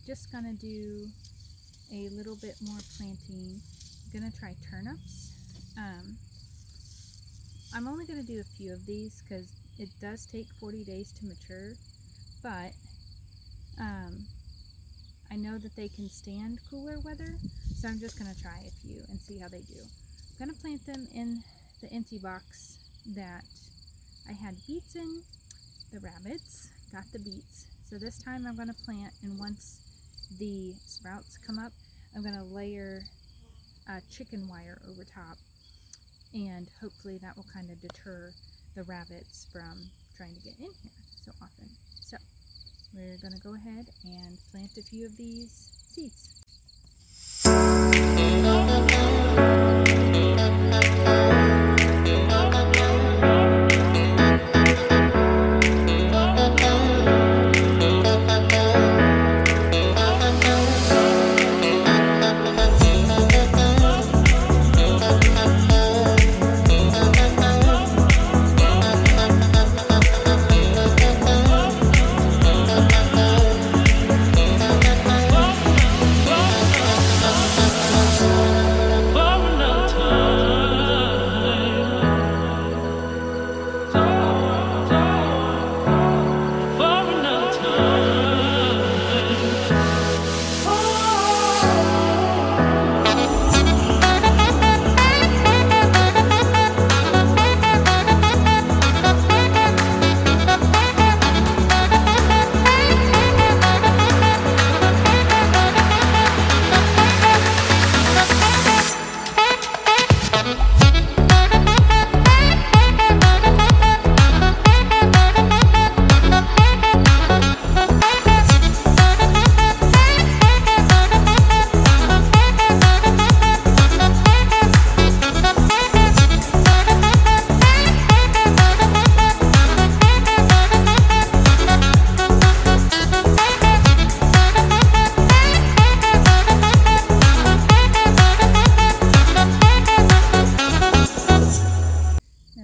Just gonna do a little bit more planting. I'm gonna try turnips. I'm only gonna do a few of these because it does take 40 days to mature, but I know that they can stand cooler weather, so I'm just gonna try a few and see how they do. I'm gonna plant them in the empty box that I had beets in. The rabbits got the beets, so this time I'm gonna plant, and once the sprouts come up, I'm gonna layer chicken wire over top, and hopefully that will kind of deter the rabbits from trying to get in here so often. So we're gonna go ahead and plant a few of these seeds.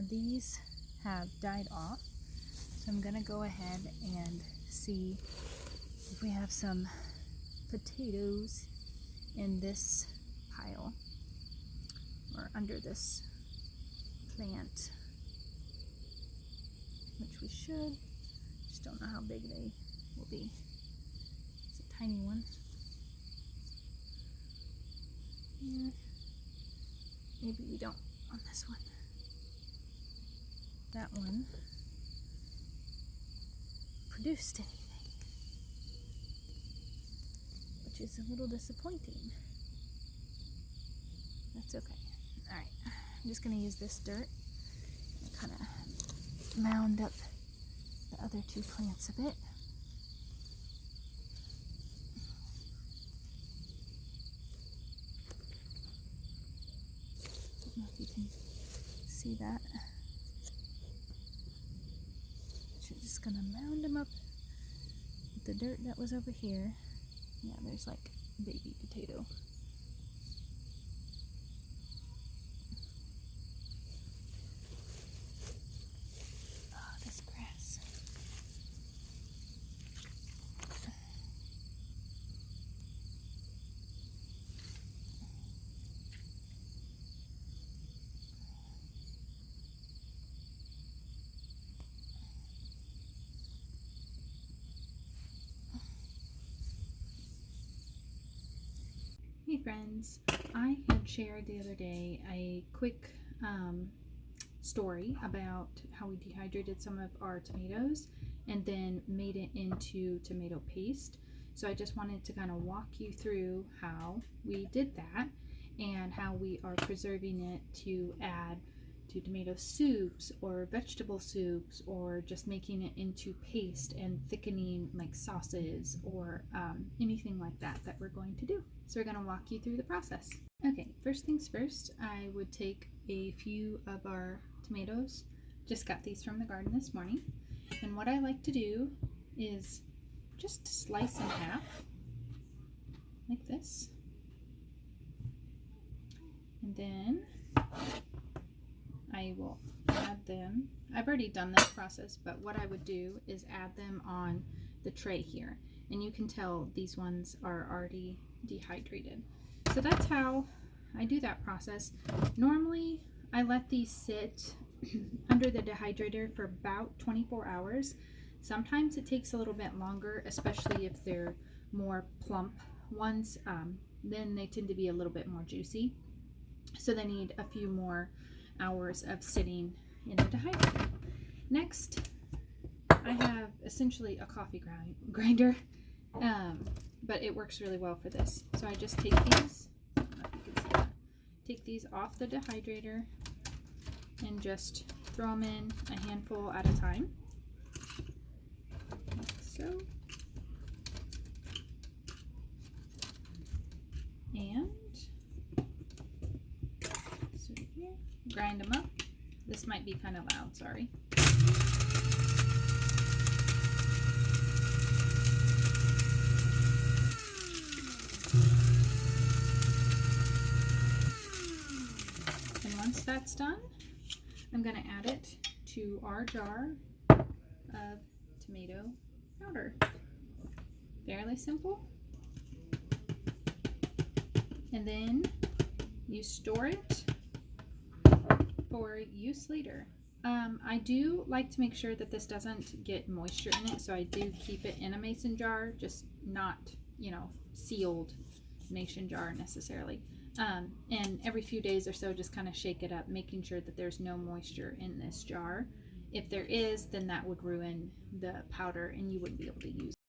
These have died off, so I'm gonna go ahead and see if we have some potatoes in this pile or under this plant, which we should. Just don't know how big they will be. It's a tiny one. Maybe we don't on this one. That one produced anything, which is a little disappointing. That's okay. Alright, I'm just going to use this dirt and kind of mound up the other two plants a bit. I don't know if you can see that. Just gonna mound them up with the dirt that was over here. Yeah, there's like a baby potato. Oh, this grass. Hey friends, I had shared the other day a quick story about how we dehydrated some of our tomatoes and then made it into tomato paste. So I just wanted to kind of walk you through how we did that and how we are preserving it to add to tomato soups or vegetable soups, or just making it into paste and thickening like sauces or anything like that that we're going to do. So we're going to walk you through the process. Okay, first things first, I would take a few of our tomatoes. Just got these from the garden this morning. And what I like to do is just slice in half like this. And then I will add them. I've already done this process, but what I would do is add them on the tray here, and you can tell these ones are already dehydrated. So that's how I do that process. Normally I let these sit under the dehydrator for about 24 hours. Sometimes it takes a little bit longer, especially if they're more plump ones. Then they tend to be a little bit more juicy, so they need a few more hours of sitting in the dehydrator. Next, I have essentially a coffee grinder, but it works really well for this. So I just take these, I don't know if you can see that, take these off the dehydrator and just throw them in a handful at a time, like so. And so here, grind them up. This might be kind of loud, sorry. And once that's done, I'm going to add it to our jar of tomato powder. Fairly simple. And then you store it for use later. I do like to make sure that this doesn't get moisture in it, so I do keep it in a mason jar, just not, sealed mason jar necessarily. And every few days or so, just kind of shake it up, making sure that there's no moisture in this jar. If there is, then that would ruin the powder and you wouldn't be able to use it.